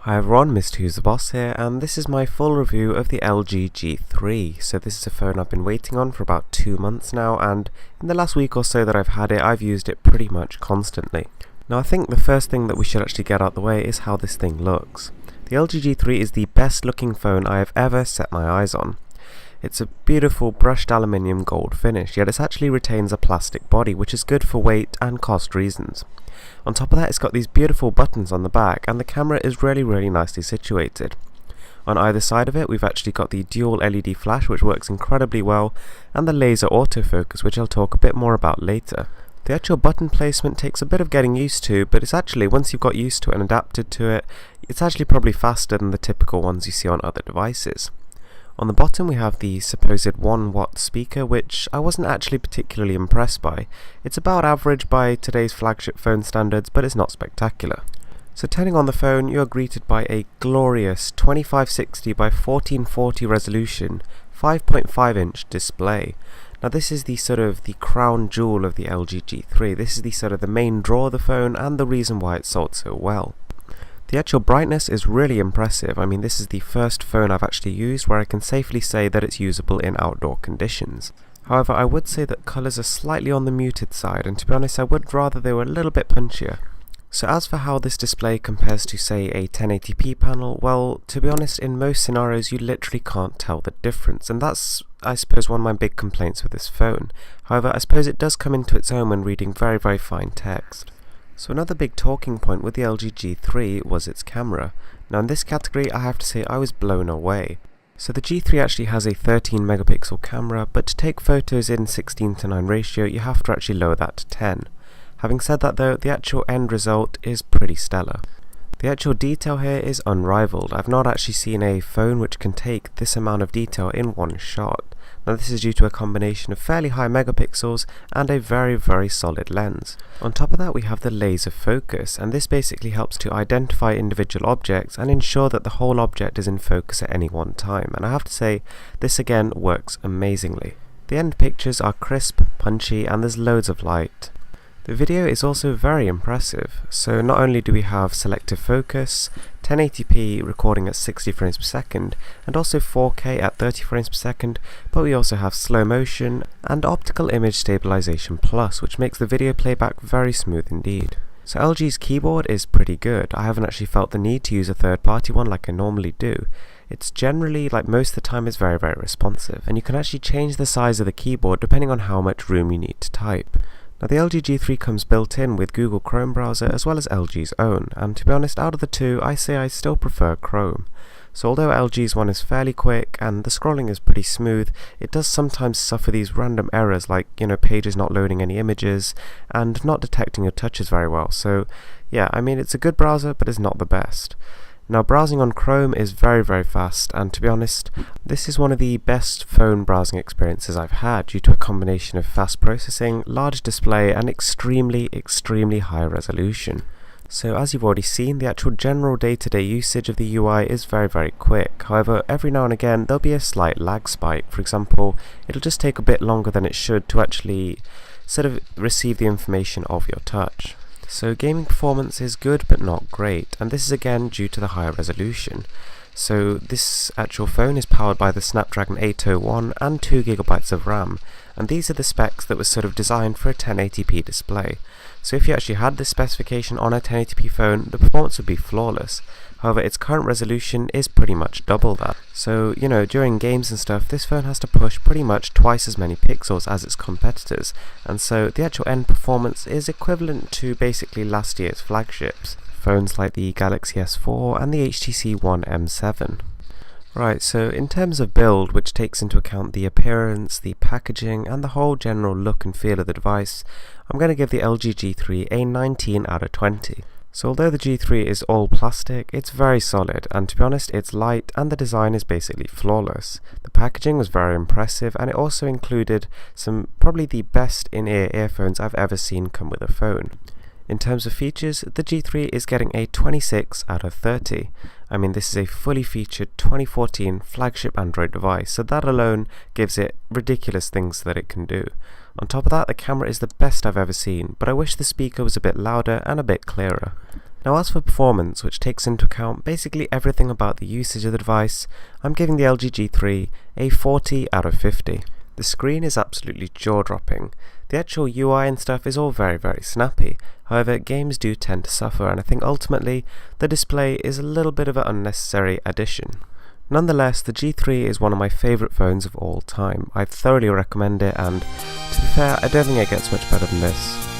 Hi everyone, Mr. Who's the Boss here, and this is my full review of the LG G3. So this is a phone I've been waiting on for about 2 months now, and in the last week or so that I've had it, I've used it pretty much constantly. Now I think the first thing that we should actually get out of the way is how this thing looks. The LG G3 is the best looking phone I have ever set my eyes on. It's a beautiful brushed aluminium gold finish, yet it actually retains a plastic body, which is good for weight and cost reasons. On top of that, it's got these beautiful buttons on the back, and the camera is really nicely situated. On either side of it, we've actually got the dual LED flash, which works incredibly well, and the laser autofocus, which I'll talk a bit more about later. The actual button placement takes a bit of getting used to, but it's actually, once you've got used to it and adapted to it, it's actually probably faster than the typical ones you see on other devices. On the bottom we have the supposed 1-watt speaker, which I wasn't actually particularly impressed by. It's about average by today's flagship phone standards, but it's not spectacular. So turning on the phone, you are greeted by a glorious 2560 by 1440 resolution 5.5-inch display. Now this is the crown jewel of the LG G3. This is the main draw of the phone and the reason why it sold so well. The actual brightness is really impressive. I mean, this is the first phone I've actually used where I can safely say that it's usable in outdoor conditions. However, I would say that colours are slightly on the muted side, and to be honest I would rather they were a little bit punchier. So as for how this display compares to say a 1080p panel, well, to be honest, in most scenarios you literally can't tell the difference, and that's I suppose one of my big complaints with this phone. However, I suppose it does come into its own when reading very fine text. So another big talking point with the LG G3 was its camera. Now in this category I have to say I was blown away. So the G3 actually has a 13 megapixel camera, but to take photos in 16:9 ratio you have to actually lower that to 10. Having said that though, the actual end result is pretty stellar. The actual detail here is unrivaled. I've not actually seen a phone which can take this amount of detail in one shot. Now this is due to a combination of fairly high megapixels and a very solid lens. On top of that we have the laser focus, and this basically helps to identify individual objects and ensure that the whole object is in focus at any one time, and I have to say this again works amazingly. The end pictures are crisp, punchy, and there's loads of light. The video is also very impressive, so not only do we have selective focus, 1080p recording at 60 frames per second, and also 4K at 30 frames per second, but we also have slow motion and optical image stabilization plus, which makes the video playback very smooth indeed. So LG's keyboard is pretty good. I haven't actually felt the need to use a third-party one like I normally do. It's generally, like most of the time, is very responsive, and you can actually change the size of the keyboard depending on how much room you need to type. Now the LG G3 comes built in with Google Chrome browser as well as LG's own, and to be honest, out of the two I say I still prefer Chrome. So although LG's one is fairly quick and the scrolling is pretty smooth, it does sometimes suffer these random errors like, pages not loading any images and not detecting your touches very well. So yeah, I mean, it's a good browser, but it's not the best. Now browsing on Chrome is very fast, and to be honest, this is one of the best phone browsing experiences I've had due to a combination of fast processing, large display, and extremely high resolution. So as you've already seen, the actual general day-to-day usage of the UI is very quick. However, every now and again there'll be a slight lag spike. For example, it'll just take a bit longer than it should to actually receive the information of your touch. So gaming performance is good but not great, and this is again due to the higher resolution. So this actual phone is powered by the Snapdragon 801 and 2GB of RAM, and these are the specs that were designed for a 1080p display. So if you actually had this specification on a 1080p phone, the performance would be flawless. However, its current resolution is pretty much double that. So, during games and stuff, this phone has to push pretty much twice as many pixels as its competitors, and so the actual end performance is equivalent to basically last year's flagships, phones like the Galaxy S4 and the HTC One M7. Right, so in terms of build, which takes into account the appearance, the packaging, and the whole general look and feel of the device, I'm going to give the LG G3 a 19 out of 20. So although the G3 is all plastic, it's very solid, and to be honest it's light and the design is basically flawless. The packaging was very impressive, and it also included some probably the best in-ear earphones I've ever seen come with a phone. In terms of features, the G3 is getting a 26 out of 30. I mean, this is a fully featured 2014 flagship Android device, so that alone gives it ridiculous things that it can do. On top of that, the camera is the best I've ever seen, but I wish the speaker was a bit louder and a bit clearer. Now as for performance, which takes into account basically everything about the usage of the device, I'm giving the LG G3 a 40 out of 50. The screen is absolutely jaw-dropping. The actual UI and stuff is all very snappy, however games do tend to suffer, and I think ultimately the display is a little bit of an unnecessary addition. Nonetheless, the G3 is one of my favourite phones of all time. I thoroughly recommend it, and to be fair, I don't think it gets much better than this.